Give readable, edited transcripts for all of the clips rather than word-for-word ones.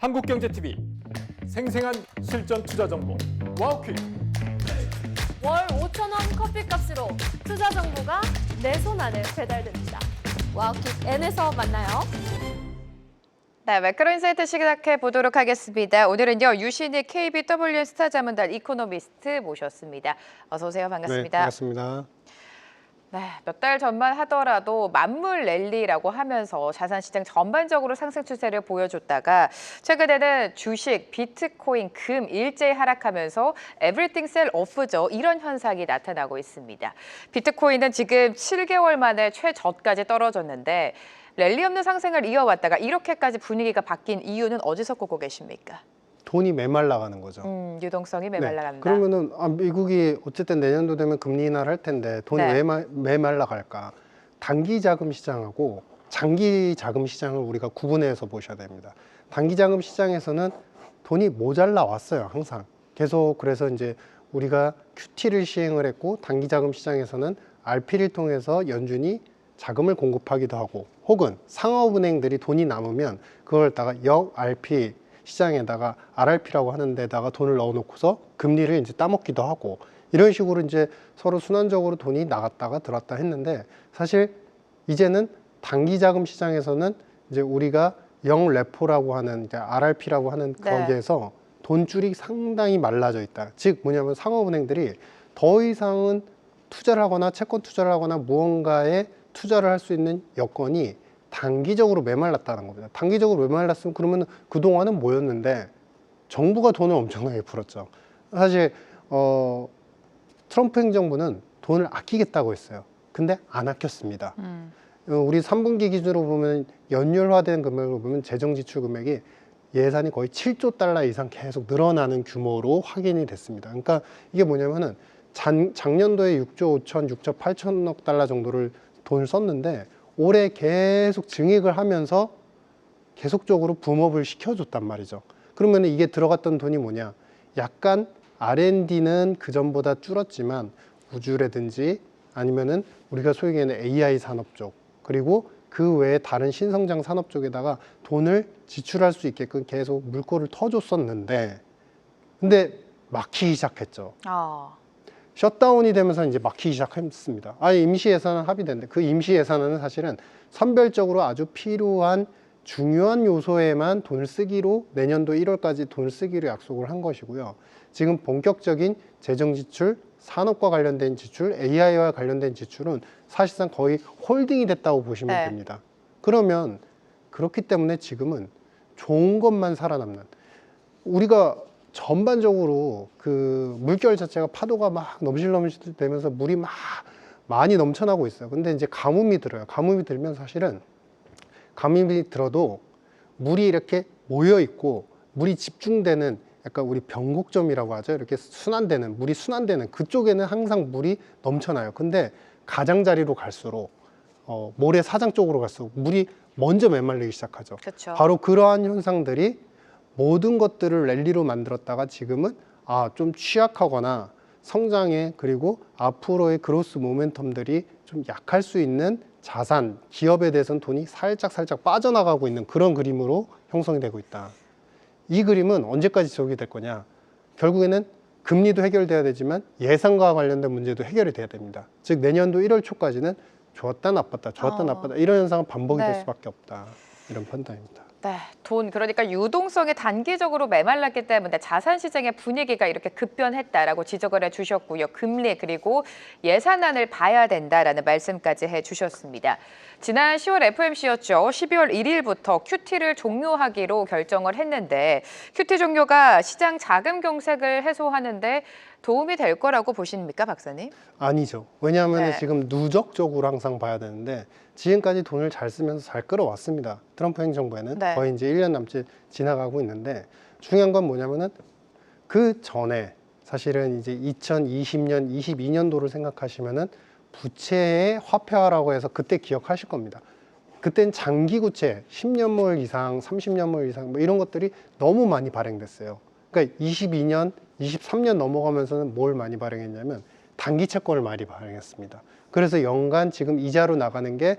한국경제TV 생생한 실전 투자 정보 와우퀴. 월 5,000원 커피값으로 투자 정보가 내 손 안에 배달됩니다. 와우킥 N에서 만나요. 네, 매크로인사이트 시작해 보도록 하겠습니다. 오늘은요, 유신희 KBW 스타자문단 이코노미스트 모셨습니다. 어서 오세요. 반갑습니다. 네, 반갑습니다. 네, 몇 달 전만 하더라도 만물 랠리라고 하면서 자산시장 전반적으로 상승 추세를 보여줬다가 최근에는 주식, 비트코인, 금 일제히 하락하면서 에브리띵 셀 오프죠. 이런 현상이 나타나고 있습니다. 비트코인은 지금 7개월 만에 최저까지 떨어졌는데 랠리 없는 상승을 이어왔다가 이렇게까지 분위기가 바뀐 이유는 어디서 보고 계십니까? 돈이 메말라가는 거죠. 유동성이 메말라간다. 그러면은 미국이 어쨌든 내년도 되면 금리 인하를 할 텐데 돈이 네. 왜 메말라갈까? 단기 자금 시장하고 장기 자금 시장을 우리가 구분해서 보셔야 됩니다. 단기 자금 시장에서는 돈이 모자라 왔어요, 항상. 계속 그래서 이제 우리가 QT를 시행을 했고 단기 자금 시장에서는 RP를 통해서 연준이 자금을 공급하기도 하고 혹은 상업은행들이 돈이 남으면 그걸 다가 역 RP 시장에다가 RRP라고 하는 데다가 돈을 넣어놓고서 금리를 이제 따먹기도 하고 이런 식으로 이제 서로 순환적으로 돈이 나갔다가 들어왔다 했는데 사실 이제는 단기 자금 시장에서는 이제 우리가 영 레포라고 하는 이제 RRP라고 하는 거기에서 돈줄이 상당히 말라져 있다. 즉 뭐냐면 상업은행들이 더 이상은 투자를 하거나 채권 투자를 하거나 무언가에 투자를 할 수 있는 여건이 단기적으로 메말랐다는 겁니다. 단기적으로 메말랐으면 그러면 그동안은 뭐였는데 정부가 돈을 엄청나게 풀었죠. 사실 트럼프 행정부는 돈을 아끼겠다고 했어요. 근데 안 아꼈습니다. 우리 3분기 기준으로 보면 연율화된 금액으로 보면 재정지출 금액이 예산이 거의 7조 달러 이상 계속 늘어나는 규모로 확인이 됐습니다. 그러니까 이게 뭐냐면은 작년도에 6조 5천, 6조 8천억 달러 정도를 돈을 썼는데 올해 계속 증액을 하면서 계속적으로 붐업을 시켜줬단 말이죠. 그러면 이게 들어갔던 돈이 뭐냐? 약간 R&D는 그전보다 줄었지만 우주라든지 아니면은 우리가 소위 얘기하는 AI 산업 쪽 그리고 그 외에 다른 신성장 산업 쪽에다가 돈을 지출할 수 있게끔 계속 물꼬를 터줬었는데 근데 막히기 시작했죠. 셧다운이 되면서 이제 막히기 시작했습니다. 임시 예산은 합의됐는데 그 임시 예산은 사실은 선별적으로 아주 필요한 중요한 요소에만 돈을 쓰기로 내년도 1월까지 돈을 쓰기로 약속을 한 것이고요. 지금 본격적인 재정 지출, 산업과 관련된 지출, AI와 관련된 지출은 사실상 거의 홀딩이 됐다고 보시면 됩니다. 그러면 그렇기 때문에 지금은 좋은 것만 살아남는 우리가 전반적으로 그 물결 자체가 파도가 막 넘실넘실 되면서 물이 막 많이 넘쳐나고 있어요. 근데 이제 가뭄이 들어요. 가뭄이 들면 사실은 가뭄이 들어도 물이 이렇게 모여 있고 물이 집중되는 약간 우리 변곡점이라고 하죠. 이렇게 순환되는 물이 순환되는 그쪽에는 항상 물이 넘쳐나요. 근데 가장자리로 갈수록 모래 사장 쪽으로 갈수록 물이 먼저 메말리기 시작하죠. 그쵸. 바로 그러한 현상들이 모든 것들을 랠리로 만들었다가 지금은 좀 취약하거나 성장에 그리고 앞으로의 그로스 모멘텀들이 좀 약할 수 있는 자산, 기업에 대해서는 돈이 살짝 빠져나가고 있는 그런 그림으로 형성이 되고 있다. 이 그림은 언제까지 지속이 될 거냐? 결국에는 금리도 해결돼야 되지만 예산과 관련된 문제도 해결이 돼야 됩니다. 즉 내년도 1월 초까지는 좋았다 나빴다 좋았다 나빴다 이런 현상은 반복이 될 수밖에 없다. 이런 판단입니다. 네, 돈 그러니까 유동성이 단기적으로 메말랐기 때문에 자산 시장의 분위기가 이렇게 급변했다라고 지적을 해주셨고요. 금리 그리고 예산안을 봐야 된다라는 말씀까지 해주셨습니다. 지난 10월 FOMC였죠. 12월 1일부터 QT를 종료하기로 결정을 했는데 QT 종료가 시장 자금 경색을 해소하는데 도움이 될 거라고 보십니까, 박사님? 아니죠. 왜냐하면 지금 누적적으로 항상 봐야 되는데 지금까지 돈을 잘 쓰면서 잘 끌어왔습니다. 트럼프 행정부에는 거의 이제 1년 남짓 지나가고 있는데 중요한 건 뭐냐면은 그 전에 사실은 이제 2020년, 22년도를 생각하시면은 부채의 화폐화라고 해서 그때 기억하실 겁니다. 그땐 장기 국채 10년물 이상, 30년물 이상 뭐 이런 것들이 너무 많이 발행됐어요. 그러니까 22년, 23년 넘어가면서는 뭘 많이 발행했냐면 단기 채권을 많이 발행했습니다. 그래서 연간 지금 이자로 나가는 게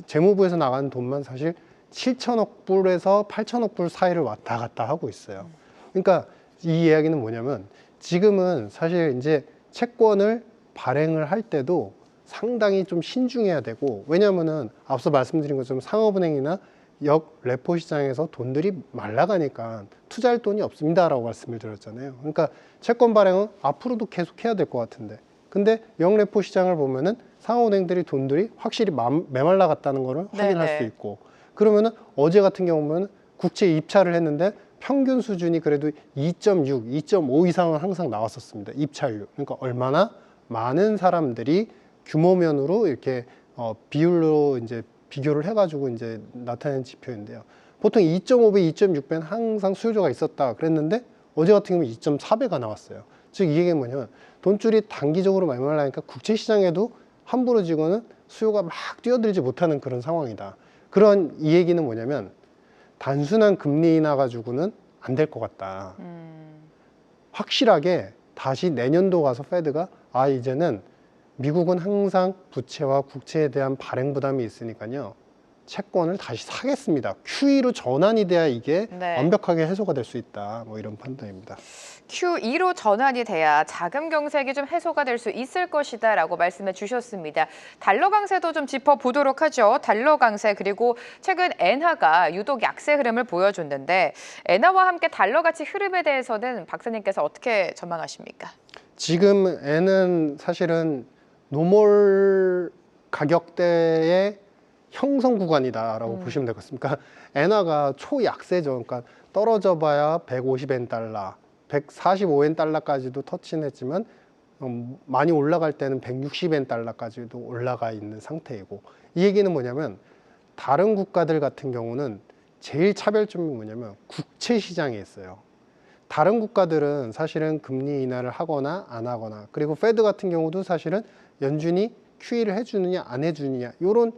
재무부에서 나가는 돈만 사실 7천억 불에서 8천억 불 사이를 왔다 갔다 하고 있어요. 그러니까 이 이야기는 뭐냐면 지금은 사실 이제 채권을 발행을 할 때도 상당히 좀 신중해야 되고, 왜냐면은 앞서 말씀드린 것처럼 상업은행이나 역 레포 시장에서 돈들이 말라가니까 투자할 돈이 없습니다라고 말씀을 드렸잖아요. 그러니까 채권 발행은 앞으로도 계속 해야 될 것 같은데, 근데 역 레포 시장을 보면은 상업은행들이 돈들이 확실히 메말라 갔다는 거를 확인할 수 있고, 그러면은 어제 같은 경우는 국채 입찰을 했는데 평균 수준이 그래도 2.6, 2.5 이상은 항상 나왔었습니다. 입찰률. 그러니까 얼마나 많은 사람들이 규모면으로 이렇게 비율로 이제 비교를 해가지고 이제 나타낸 지표인데요. 보통 2.5배, 2.6배는 항상 수요자가 있었다 그랬는데 어제 같은 경우는 2.4배가 나왔어요. 즉 이 얘기는 뭐냐면 돈줄이 단기적으로 메말라니까 국채 시장에도 함부로 지고는 수요가 막 뛰어들지 못하는 그런 상황이다. 그런 이 얘기는 뭐냐면 단순한 금리 인하 가지고는 안 될 것 같다. 확실하게 다시 내년도 가서 페드가 이제는 미국은 항상 부채와 국채에 대한 발행 부담이 있으니까요, 채권을 다시 사겠습니다. QE로 전환이 돼야 이게 완벽하게 해소가 될 수 있다. 뭐 이런 판단입니다. QE로 전환이 돼야 자금 경색이 좀 해소가 될 수 있을 것이다 라고 말씀해 주셨습니다. 달러 강세도 좀 짚어보도록 하죠. 달러 강세, 그리고 최근 엔화가 유독 약세 흐름을 보여줬는데 엔화와 함께 달러 가치 흐름에 대해서는 박사님께서 어떻게 전망하십니까? 지금 엔은 사실은 노멀 가격대의 형성 구간이다라고 보시면 될 것 같습니다. 그러니까 엔화가 초약세죠. 그러니까 떨어져 봐야 150엔 달러, 145엔 달러까지도 터치는 했지만 많이 올라갈 때는 160엔 달러까지도 올라가 있는 상태이고, 이 얘기는 뭐냐면 다른 국가들 같은 경우는 제일 차별점이 뭐냐면 국채 시장에 있어요. 다른 국가들은 사실은 금리 인하를 하거나 안 하거나, 그리고 페드 같은 경우도 사실은 연준이 QE를 해주느냐 안 해주느냐 이런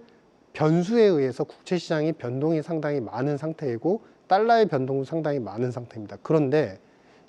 변수에 의해서 국채 시장이 변동이 상당히 많은 상태이고 달러의 변동도 상당히 많은 상태입니다. 그런데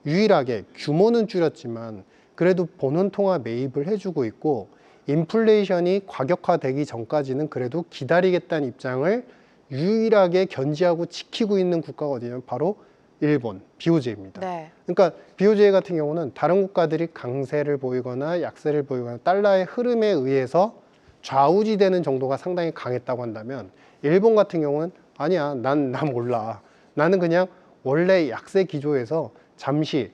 유일하게 규모는 줄였지만 그래도 본원 통화 매입을 해주고 있고, 인플레이션이 과격화되기 전까지는 그래도 기다리겠다는 입장을 유일하게 견지하고 지키고 있는 국가가 어디냐면 바로 일본, BOJ입니다. 그러니까 BOJ 같은 경우는 다른 국가들이 강세를 보이거나 약세를 보이거나 달러의 흐름에 의해서 좌우지되는 정도가 상당히 강했다고 한다면, 일본 같은 경우는 아니야, 난 몰라. 나는 그냥 원래 약세 기조에서 잠시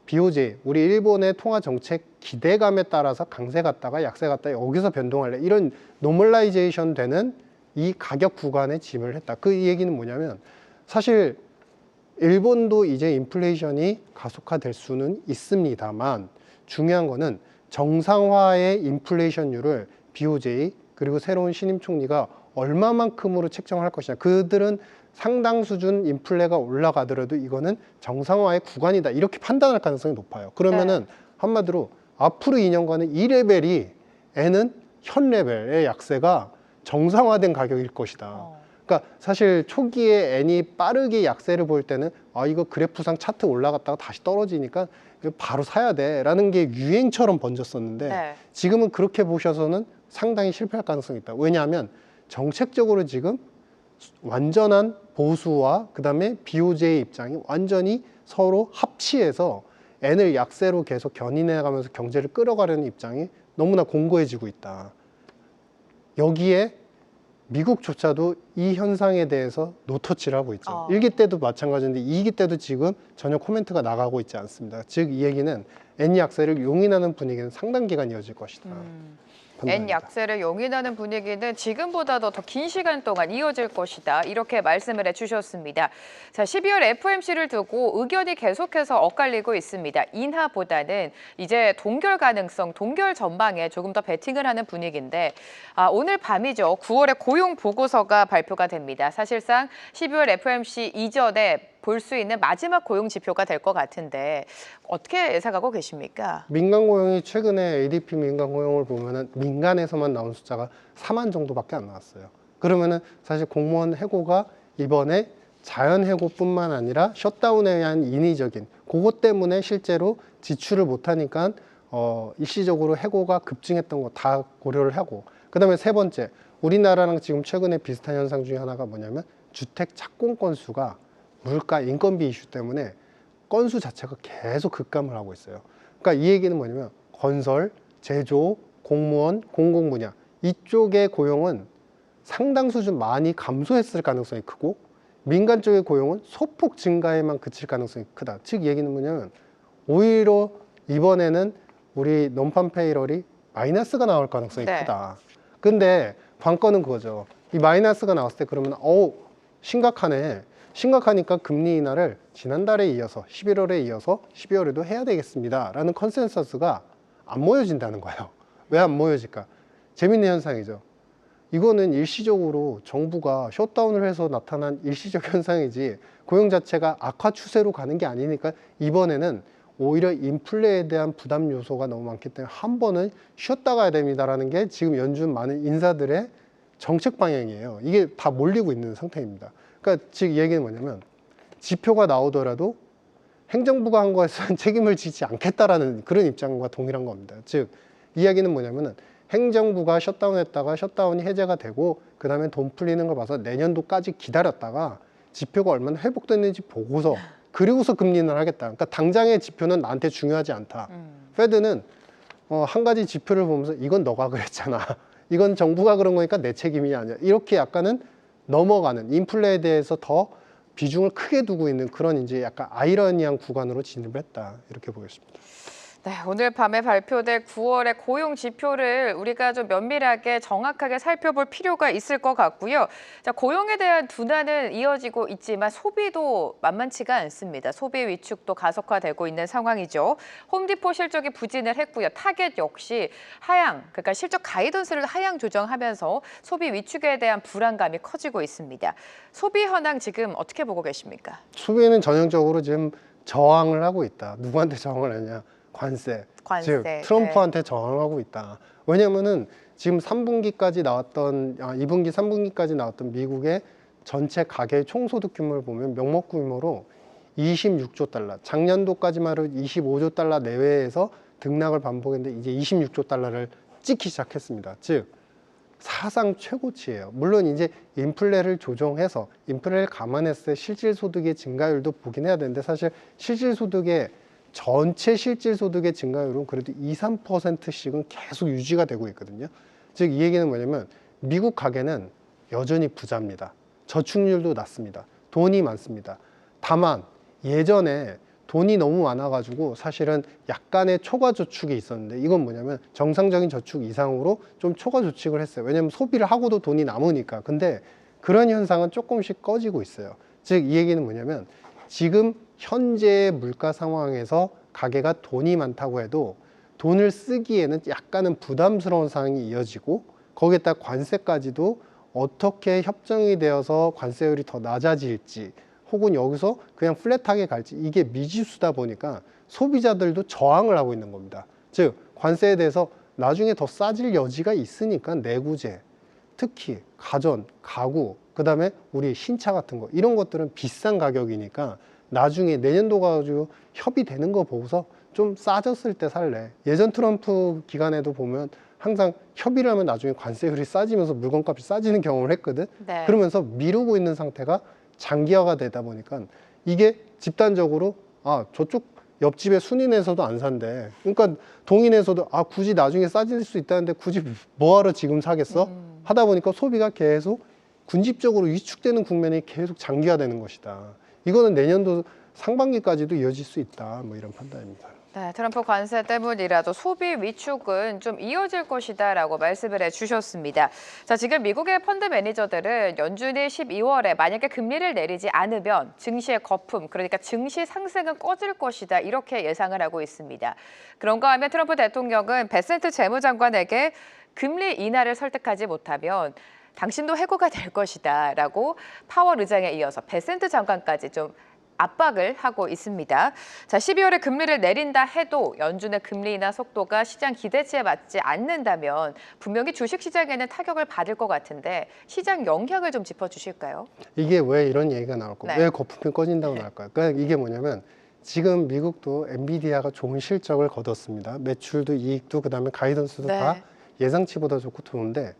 BOJ, 우리 일본의 통화 정책 기대감에 따라서 강세 갔다가 약세 갔다가 여기서 변동할래. 이런 노멀라이제이션 되는 이 가격 구간에 짐을 했다. 그 얘기는 뭐냐면 사실 일본도 이제 인플레이션이 가속화될 수는 있습니다만 중요한 거는 정상화의 인플레이션율을 BOJ 그리고 새로운 신임 총리가 얼마만큼으로 책정할 것이냐. 그들은 상당 수준 인플레가 올라가더라도 이거는 정상화의 구간이다, 이렇게 판단할 가능성이 높아요. 그러면은 한마디로 앞으로 2년간은 이 레벨이 N은 현 레벨의 약세가 정상화된 가격일 것이다. 그러니까 사실 초기에 N이 빠르게 약세를 보일 때는 이거 그래프상 차트 올라갔다가 다시 떨어지니까 이거 바로 사야 돼라는 게 유행처럼 번졌었는데 지금은 그렇게 보셔서는 상당히 실패할 가능성이 있다. 왜냐하면 정책적으로 지금 완전한 보수와 그다음에 BOJ의 입장이 완전히 서로 합치해서 N을 약세로 계속 견인해가면서 경제를 끌어가려는 입장이 너무나 공고해지고 있다. 여기에 미국조차도 이 현상에 대해서 노터치를 하고 있죠. 1기 때도 마찬가지인데 2기 때도 지금 전혀 코멘트가 나가고 있지 않습니다. 즉 이 얘기는 N 약세를 용인하는 분위기는 상당 기간 이어질 것이다. N 약세를 용인하는 분위기는 지금보다도 더 긴 시간 동안 이어질 것이다, 이렇게 말씀을 해주셨습니다. 자, 12월 FOMC를 두고 의견이 계속해서 엇갈리고 있습니다. 인하보다는 이제 동결 가능성, 동결 전망에 조금 더 베팅을 하는 분위기인데 오늘 밤이죠. 9월에 고용 보고서가 발표가 됩니다. 사실상 12월 FOMC 이전에 볼 수 있는 마지막 고용 지표가 될 것 같은데 어떻게 예상하고 계십니까? 민간 고용이 최근에 ADP 민간 고용을 보면은 민간에서만 나온 숫자가 4만 정도밖에 안 나왔어요. 그러면은 사실 공무원 해고가 이번에 자연 해고뿐만 아니라 셧다운에 의한 인위적인 그것 때문에 실제로 지출을 못하니까 일시적으로 해고가 급증했던 거 다 고려를 하고, 그다음에 세 번째, 우리나라랑 지금 최근에 비슷한 현상 중에 하나가 뭐냐면 주택 착공 건수가 물가 인건비 이슈 때문에 건수 자체가 계속 급감을 하고 있어요. 그러니까 이 얘기는 뭐냐면 건설, 제조, 공무원, 공공 분야 이쪽의 고용은 상당 수준 많이 감소했을 가능성이 크고 민간 쪽의 고용은 소폭 증가에만 그칠 가능성이 크다. 즉 얘기는 뭐냐면 오히려 이번에는 우리 논판 페이럴이 마이너스가 나올 가능성이 네. 크다. 근데 관건은 그거죠. 이 마이너스가 나왔을 때 그러면 심각하네. 심각하니까 금리 인하를 지난달에 이어서 11월에 이어서 12월에도 해야 되겠습니다. 라는 컨센서스가 안 모여진다는 거예요. 왜 안 모여질까? 재밌는 현상이죠. 이거는 일시적으로 정부가 셧다운을 해서 나타난 일시적 현상이지 고용 자체가 악화 추세로 가는 게 아니니까 이번에는 오히려 인플레에 대한 부담 요소가 너무 많기 때문에 한 번은 쉬었다 가야 됩니다라는 게 지금 연준 많은 인사들의 정책 방향이에요. 이게 다 몰리고 있는 상태입니다. 그러니까 즉 이 얘기는 뭐냐면 지표가 나오더라도 행정부가 한 것은 책임을 지지 않겠다라는 그런 입장과 동일한 겁니다. 즉 이야기는 뭐냐면은 행정부가 셧다운했다가 셧다운이 해제가 되고 그 다음에 돈 풀리는 걸 봐서 내년도까지 기다렸다가 지표가 얼마나 회복됐는지 보고서 그리고서 금리 인하를 하겠다. 그러니까 당장의 지표는 나한테 중요하지 않다. 페드는 한 가지 지표를 보면서 이건 너가 그랬잖아. 이건 정부가 그런 거니까 내 책임이 아니야. 이렇게 약간은 넘어가는 인플레에 대해서 더 비중을 크게 두고 있는 그런 이제 약간 아이러니한 구간으로 진입을 했다. 이렇게 보겠습니다. 네, 오늘 밤에 발표될 9월의 고용 지표를 우리가 좀 면밀하게 정확하게 살펴볼 필요가 있을 것 같고요. 자, 고용에 대한 둔화는 이어지고 있지만 소비도 만만치가 않습니다. 소비 위축도 가속화되고 있는 상황이죠. 홈디포 실적이 부진을 했고요. 타겟 역시 하향, 그러니까 실적 가이던스를 하향 조정하면서 소비 위축에 대한 불안감이 커지고 있습니다. 소비 현황 지금 어떻게 보고 계십니까? 소비는 전형적으로 지금 저항을 하고 있다. 누구한테 저항을 하냐? 관세. 즉 트럼프한테 저항을 하고 있다. 왜냐면은 지금 3분기까지 나왔던 2분기, 3분기까지 나왔던 미국의 전체 가계 총소득 규모를 보면 명목 규모로 26조 달러, 작년도까지만 해도 25조 달러 내외에서 등락을 반복했는데 이제 26조 달러를 찍기 시작했습니다. 즉 사상 최고치예요. 물론 이제 인플레를 조정해서 인플레를 감안했을 때 실질소득의 증가율도 보긴 해야 되는데 사실 실질소득의 전체 실질소득의 증가율은 그래도 2, 3%씩은 계속 유지가 되고 있거든요. 즉 이 얘기는 뭐냐면 미국 가계는 여전히 부자입니다. 저축률도 낮습니다. 돈이 많습니다. 다만 예전에 돈이 너무 많아가지고 사실은 약간의 초과 저축이 있었는데 이건 뭐냐면 정상적인 저축 이상으로 좀 초과 저축을 했어요. 왜냐면 소비를 하고도 돈이 남으니까. 근데 그런 현상은 조금씩 꺼지고 있어요. 즉 이 얘기는 뭐냐면 지금 현재의 물가 상황에서 가계가 돈이 많다고 해도 돈을 쓰기에는 약간은 부담스러운 상황이 이어지고 거기에다 관세까지도 어떻게 협정이 되어서 관세율이 더 낮아질지 혹은 여기서 그냥 플랫하게 갈지 이게 미지수다 보니까 소비자들도 저항을 하고 있는 겁니다. 즉 관세에 대해서 나중에 더 싸질 여지가 있으니까 내구재, 특히 가전, 가구, 그 다음에 우리 신차 같은 거 이런 것들은 비싼 가격이니까 나중에 내년도 가지고 협의되는 거 보고서 좀 싸졌을 때 살래. 예전 트럼프 기간에도 보면 항상 협의를 하면 나중에 관세율이 싸지면서 물건값이 싸지는 경험을 했거든. 네. 그러면서 미루고 있는 상태가 장기화가 되다 보니까 이게 집단적으로 저쪽 옆집에 순인에서도 안 산대. 그러니까 동인에서도 굳이 나중에 싸질 수 있다는데 굳이 뭐하러 지금 사겠어? 하다 보니까 소비가 계속 군집적으로 위축되는 국면이 계속 장기화되는 것이다. 이거는 내년도 상반기까지도 이어질 수 있다. 뭐 이런 판단입니다. 네, 트럼프 관세 때문이라도 소비 위축은 좀 이어질 것이다라고 말씀을 해주셨습니다. 자, 지금 미국의 펀드 매니저들은 연준이 12월에 만약에 금리를 내리지 않으면 증시의 거품, 그러니까 증시 상승은 꺼질 것이다 이렇게 예상을 하고 있습니다. 그런가 하면 트럼프 대통령은 베센트 재무장관에게 금리 인하를 설득하지 못하면 당신도 해고가 될 것이다라고 파월 의장에 이어서 베센트 장관까지 좀 압박을 하고 있습니다. 자, 12월에 금리를 내린다 해도 연준의 금리 인하 속도가 시장 기대치에 맞지 않는다면 분명히 주식시장에는 타격을 받을 것 같은데 시장 영향을 좀 짚어주실까요? 이게 왜 이런 얘기가 나올까? 네. 왜 거품이 꺼진다고 나올까요? 그러니까 이게 뭐냐면 지금 미국도 엔비디아가 좋은 실적을 거뒀습니다. 매출도 이익도 그다음에 가이던스도 네. 다 예상치보다 좋고 좋은데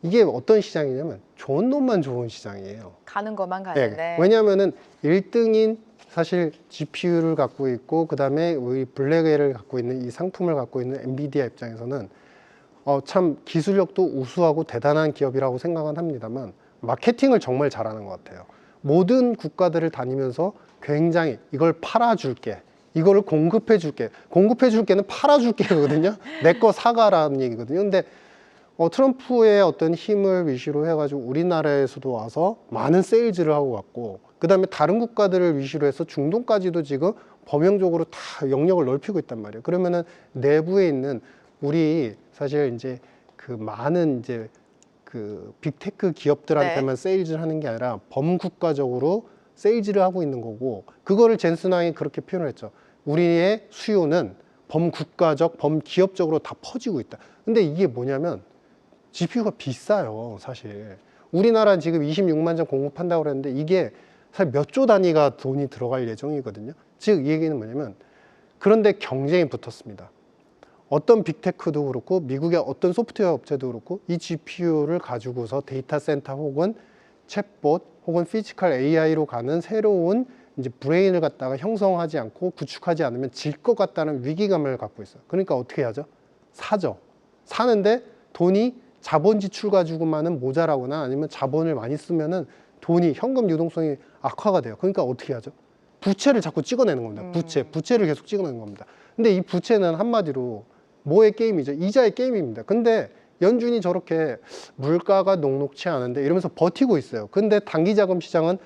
이게 어떤 시장이냐면 좋은 놈만 좋은 시장이에요. 가는 것만 가는데. 네. 왜냐하면은 1등인 사실 GPU를 갖고 있고 그다음에 우리 블랙웰을 갖고 있는 이 상품을 갖고 있는 엔비디아 입장에서는 참 기술력도 우수하고 대단한 기업이라고 생각은 합니다만 마케팅을 정말 잘하는 것 같아요. 모든 국가들을 다니면서 굉장히 이걸 팔아줄게, 이거를 공급해줄게, 공급해줄게는 팔아줄게거든요. 내 거 사가라는 얘기거든요. 근데 트럼프의 어떤 힘을 위시로 해가지고 우리나라에서도 와서 많은 세일즈를 하고 갔고, 그 다음에 다른 국가들을 위시로 해서 중동까지도 지금 범용적으로 다 영역을 넓히고 있단 말이에요. 그러면은 내부에 있는 우리 사실 이제 그 많은 이제 그 빅테크 기업들한테만 세일즈를 하는 게 아니라 범국가적으로 세일즈를 하고 있는 거고, 그거를 젠슨 황이 그렇게 표현을 했죠. 우리의 수요는 범국가적, 범기업적으로 다 퍼지고 있다. 근데 이게 뭐냐면 GPU가 비싸요, 사실. 우리나라 지금 26만 장 공급한다고 그랬는데 이게 사실 몇 조 단위가 돈이 들어갈 예정이거든요. 즉, 이 얘기는 뭐냐면 그런데 경쟁이 붙었습니다. 어떤 빅테크도 그렇고 미국의 어떤 소프트웨어 업체도 그렇고 이 GPU를 가지고서 데이터 센터 혹은 챗봇 혹은 피지컬 AI로 가는 새로운 이제 브레인을 갖다가 형성하지 않고 구축하지 않으면 질 것 같다는 위기감을 갖고 있어요. 그러니까 어떻게 하죠? 사죠. 사는데 돈이 자본 지출 가지고만은 모자라거나 아니면 자본을 많이 쓰면은 돈이 현금 유동성이 악화가 돼요. 그러니까 어떻게 하죠? 부채를 자꾸 찍어내는 겁니다. 부채를 계속 찍어내는 겁니다. 근데 이 부채는 한마디로 뭐의 게임이죠? 이자의 게임입니다. 근데 연준이 저렇게 물가가 녹록치 않은데 이러면서 버티고 있어요. 근데 단기 자금 시장은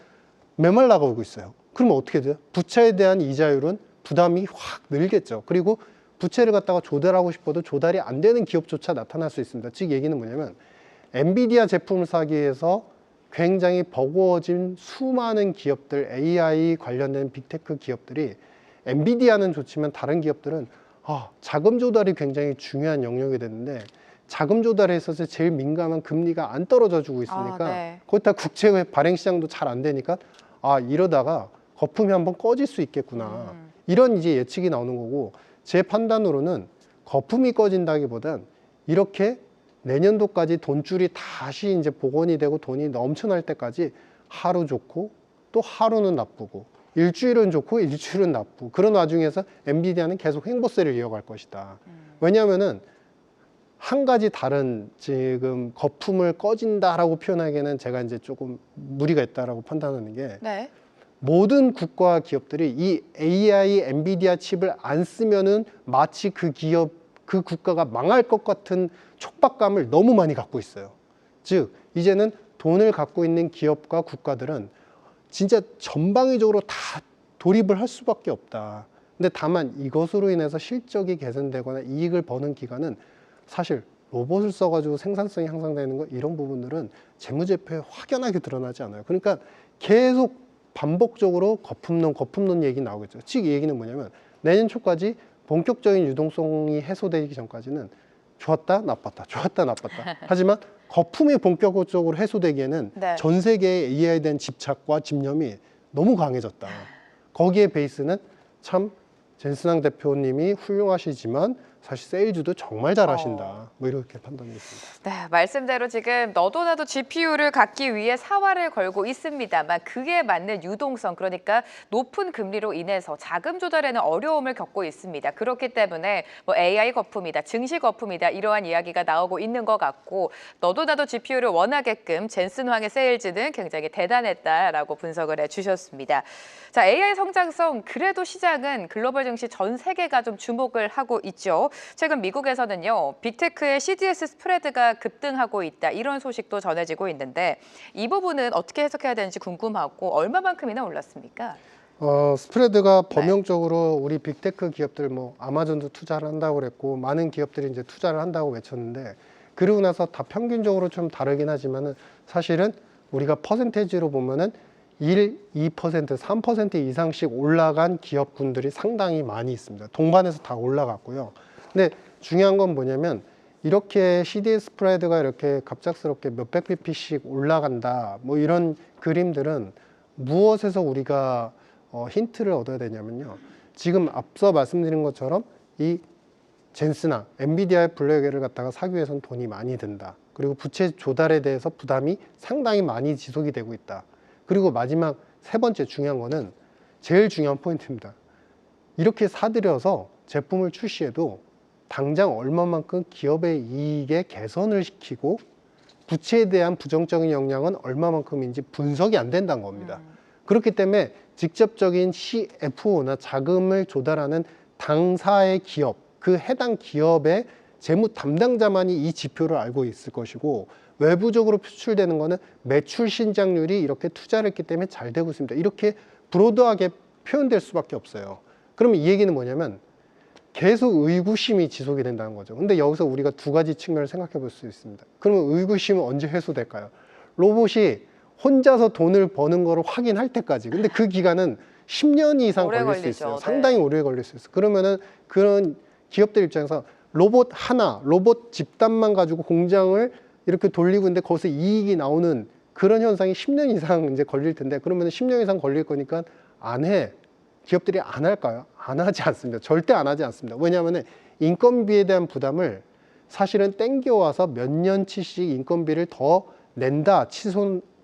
메말라가고 있어요. 그러면 어떻게 돼요? 부채에 대한 이자율은 부담이 확 늘겠죠. 그리고 부채를 갖다가 조달하고 싶어도 조달이 안 되는 기업조차 나타날 수 있습니다. 즉 얘기는 뭐냐면 엔비디아 제품을 사기 위해서 굉장히 버거워진 수많은 기업들, AI 관련된 빅테크 기업들이 엔비디아는 좋지만 다른 기업들은 자금 조달이 굉장히 중요한 영역이 됐는데 자금 조달에 있어서 제일 민감한 금리가 안 떨어져 주고 있으니까 네. 거기다 국채 발행 시장도 잘 안 되니까 이러다가 거품이 한번 꺼질 수 있겠구나. 이런 이제 예측이 나오는 거고, 제 판단으로는 거품이 꺼진다기보단 이렇게 내년도까지 돈줄이 다시 이제 복원이 되고 돈이 넘쳐날 때까지 하루 좋고 또 하루는 나쁘고 일주일은 좋고 일주일은 나쁘고 그런 와중에서 엔비디아는 계속 횡보세를 이어갈 것이다. 왜냐하면은 한 가지 다른 지금 거품을 꺼진다라고 표현하기에는 제가 이제 조금 무리가 있다라고 판단하는 게 네. 모든 국가 기업들이 이 AI 엔비디아 칩을 안 쓰면은 마치 그 기업, 그 국가가 망할 것 같은 촉박감을 너무 많이 갖고 있어요. 즉, 이제는 돈을 갖고 있는 기업과 국가들은 진짜 전방위적으로 다 돌입을 할 수밖에 없다. 근데 다만 이것으로 인해서 실적이 개선되거나 이익을 버는 기관은 사실 로봇을 써가지고 생산성이 향상되는 거 이런 부분들은 재무제표에 확연하게 드러나지 않아요. 그러니까 계속 반복적으로 거품론 얘기 나오겠죠. 즉, 이 얘기는 뭐냐면 내년 초까지 본격적인 유동성이 해소되기 전까지는 좋았다 나빴다 좋았다 나빴다 하지만 거품이 본격적으로 해소되기에는 네. 전 세계의 AI에 대한 집착과 집념이 너무 강해졌다. 거기에 베이스는 참 젠슨황 대표님이 훌륭하시지만 사실 세일즈도 정말 잘하신다. 뭐 이렇게 판단했습니다. 네, 말씀대로 지금 너도 나도 GPU를 갖기 위해 사활을 걸고 있습니다만 그에 맞는 유동성, 그러니까 높은 금리로 인해서 자금 조달에는 어려움을 겪고 있습니다. 그렇기 때문에 뭐 AI 거품이다, 증시 거품이다 이러한 이야기가 나오고 있는 것 같고, 너도 나도 GPU를 원하게끔 젠슨 황의 세일즈는 굉장히 대단했다라고 분석을 해주셨습니다. 자, AI 성장성, 그래도 시장은 글로벌 증시 전 세계가 좀 주목을 하고 있죠. 최근 미국에서는요, 빅테크의 CDS 스프레드가 급등하고 있다 이런 소식도 전해지고 있는데 이 부분은 어떻게 해석해야 되는지 궁금하고 얼마만큼이나 올랐습니까? 스프레드가 범용적으로 우리 빅테크 기업들 뭐 아마존도 투자를 한다고 그랬고 많은 기업들이 이제 투자를 한다고 외쳤는데 그러고 나서 다 평균적으로 좀 다르긴 하지만은 사실은 우리가 퍼센테이지로 보면은 1, 2%, 3% 이상씩 올라간 기업군들이 상당히 많이 있습니다. 동반해서 다 올라갔고요. 근데 중요한 건 뭐냐면 이렇게 CDS 스프레드가 이렇게 갑작스럽게 몇백 bp씩 올라간다 뭐 이런 그림들은 무엇에서 우리가 힌트를 얻어야 되냐면요, 지금 앞서 말씀드린 것처럼 이 젠슨황 엔비디아의 블랙웰을 갖다가 사기 위해서는 돈이 많이 든다. 그리고 부채 조달에 대해서 부담이 상당히 많이 지속이 되고 있다. 그리고 마지막 세 번째 중요한 거는 제일 중요한 포인트입니다. 이렇게 사들여서 제품을 출시해도 당장 얼마만큼 기업의 이익에 개선을 시키고 부채에 대한 부정적인 영향은 얼마만큼인지 분석이 안 된다는 겁니다. 그렇기 때문에 직접적인 CFO나 자금을 조달하는 당사의 기업, 그 해당 기업의 재무 담당자만이 이 지표를 알고 있을 것이고 외부적으로 표출되는 거는 매출 신장률이 이렇게 투자를 했기 때문에 잘 되고 있습니다. 이렇게 브로드하게 표현될 수밖에 없어요. 그러면 이 얘기는 뭐냐면 계속 의구심이 지속이 된다는 거죠. 근데 여기서 우리가 두 가지 측면을 생각해 볼 수 있습니다. 그러면 의구심은 언제 해소될까요? 로봇이 혼자서 돈을 버는 거를 확인할 때까지. 근데 그 기간은 10년 이상 오래 걸릴 수 걸리죠. 있어요. 네. 상당히 오래 걸릴 수 있어요. 그러면은 그런 기업들 입장에서 로봇 하나, 로봇 집단만 가지고 공장을 이렇게 돌리고 있는데 거기서 이익이 나오는 그런 현상이 10년 이상 이제 걸릴 텐데 그러면 10년 이상 걸릴 거니까 안 해. 기업들이 안 할까요? 안 하지 않습니다. 절대 안 하지 않습니다. 왜냐하면 인건비에 대한 부담을 사실은 땡겨와서 몇 년치씩 인건비를 더 낸다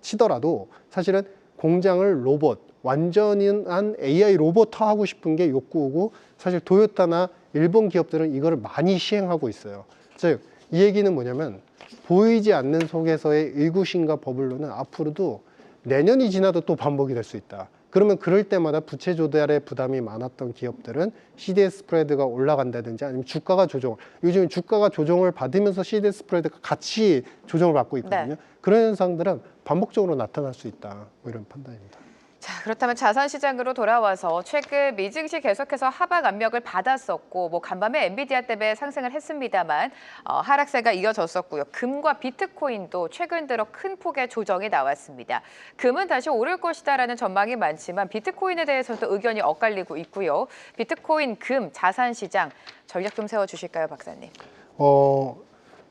치더라도 사실은 공장을 로봇, 완전한 AI 로봇화 하고 싶은 게 욕구고 사실 도요타나 일본 기업들은 이거를 많이 시행하고 있어요. 즉, 이 얘기는 뭐냐면 보이지 않는 속에서의 의구심과 버블로는 앞으로도 내년이 지나도 또 반복이 될 수 있다. 그러면 그럴 때마다 부채 조달에 부담이 많았던 기업들은 CDS 스프레드가 올라간다든지 아니면 주가가 조정. 요즘 주가가 조정을 받으면서 CDS 스프레드가 같이 조정을 받고 있거든요. 네. 그런 현상들은 반복적으로 나타날 수 있다. 뭐 이런 판단입니다. 자, 그렇다면 자산 시장으로 돌아와서 최근 미증시 계속해서 하락 압력을 받았었고 간밤에 엔비디아 때문에 상승을 했습니다만 하락세가 이어졌었고요. 금과 비트코인도 최근 들어 큰 폭의 조정이 나왔습니다. 금은 다시 오를 것이다라는 전망이 많지만 비트코인에 대해서도 의견이 엇갈리고 있고요. 비트코인, 금, 자산 시장 전략 좀 세워주실까요, 박사님?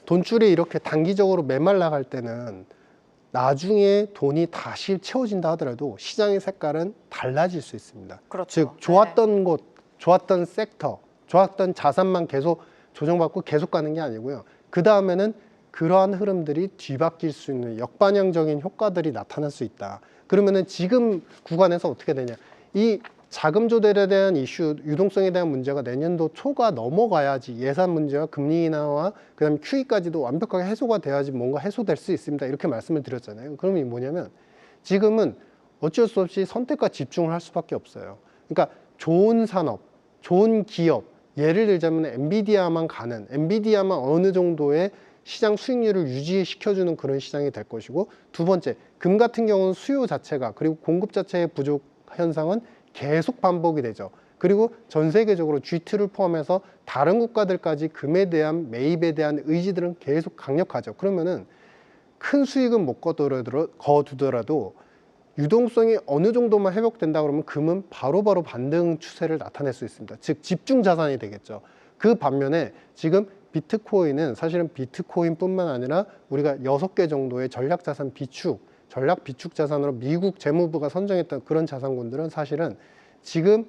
돈줄이 이렇게 단기적으로 메말라갈 때는 나중에 돈이 다시 채워진다 하더라도 시장의 색깔은 달라질 수 있습니다. 그렇죠. 즉 좋았던 곳, 좋았던 섹터, 좋았던 자산만 계속 조정받고 계속 가는 게 아니고요. 그 다음에는 그러한 흐름들이 뒤바뀔 수 있는 역반영적인 효과들이 나타날 수 있다. 그러면은 지금 구간에서 어떻게 되냐? 이 자금 조달에 대한 이슈, 유동성에 대한 문제가 내년도 초가 넘어가야지 예산 문제와 금리 인하와 그다음에 QE까지도 완벽하게 해소가 돼야지 뭔가 해소될 수 있습니다. 이렇게 말씀을 드렸잖아요. 그러면 뭐냐면 지금은 어쩔 수 없이 선택과 집중을 할 수밖에 없어요. 그러니까 좋은 산업, 좋은 기업, 예를 들자면 엔비디아만 가는, 엔비디아만 어느 정도의 시장 수익률을 유지시켜주는 그런 시장이 될 것이고, 두 번째, 금 같은 경우는 수요 자체가 그리고 공급 자체의 부족 현상은 계속 반복이 되죠. 그리고 전 세계적으로 G2를 포함해서 다른 국가들까지 금에 대한 매입에 대한 의지들은 계속 강력하죠. 그러면은 큰 수익은 못 거두더라도 유동성이 어느 정도만 회복된다 그러면 금은 바로바로 반등 추세를 나타낼 수 있습니다. 즉 집중 자산이 되겠죠. 그 반면에 지금 비트코인은 사실은 비트코인뿐만 아니라 우리가 6개 정도의 전략 자산 비축, 전략 비축 자산으로 미국 재무부가 선정했던 그런 자산군들은 사실은 지금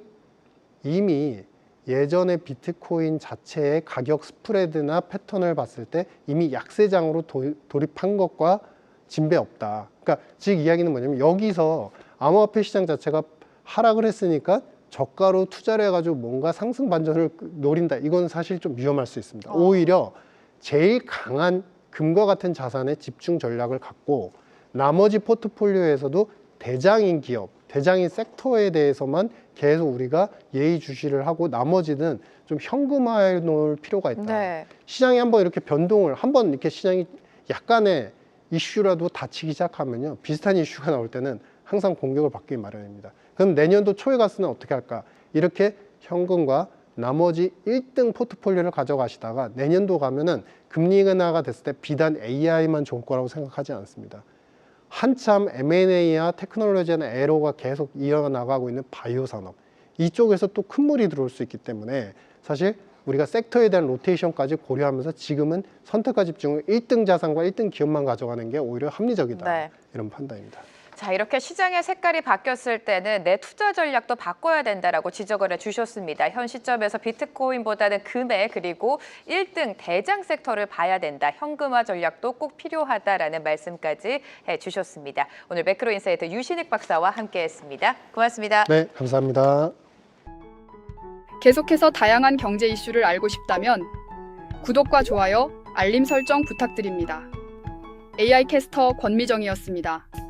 이미 예전에 비트코인 자체의 가격 스프레드나 패턴을 봤을 때 이미 약세장으로 돌입한 것과 진배 없다. 그러니까 즉 이야기는 뭐냐면 여기서 암호화폐 시장 자체가 하락을 했으니까 저가로 투자를 해가지고 뭔가 상승 반전을 노린다. 이건 사실 좀 위험할 수 있습니다. 오히려 제일 강한 금과 같은 자산에 집중 전략을 갖고 나머지 포트폴리오에서도 대장인 기업, 대장인 섹터에 대해서만 계속 우리가 예의주시를 하고 나머지는 좀 현금화해 놓을 필요가 있다. 네. 시장이 한번 이렇게 변동을, 한번 이렇게 시장이 약간의 이슈라도 닫히기 시작하면요. 비슷한 이슈가 나올 때는 항상 공격을 받기 마련입니다. 그럼 내년도 초에 갔으면 어떻게 할까? 이렇게 현금과 나머지 1등 포트폴리오를 가져가시다가 내년도 가면은 금리 인하가 됐을 때 비단 AI만 좋을 거라고 생각하지 않습니다. 한참 M&A와 테크놀로지나 에로가 계속 이어나가고 있는 바이오 산업, 이쪽에서 또 큰 물이 들어올 수 있기 때문에 사실 우리가 섹터에 대한 로테이션까지 고려하면서 지금은 선택과 집중을 1등 자산과 1등 기업만 가져가는 게 오히려 합리적이다. 네. 이런 판단입니다. 자, 이렇게 시장의 색깔이 바뀌었을 때는 내 투자 전략도 바꿔야 된다라고 지적을 해주셨습니다. 현 시점에서 비트코인보다는 금액 그리고 1등 대장 섹터를 봐야 된다. 현금화 전략도 꼭 필요하다라는 말씀까지 해주셨습니다. 오늘 매크로인사이트 유신익 박사와 함께했습니다. 고맙습니다. 네, 감사합니다. 계속해서 다양한 경제 이슈를 알고 싶다면 구독과 좋아요, 알림 설정 부탁드립니다. AI 캐스터 권미정이었습니다.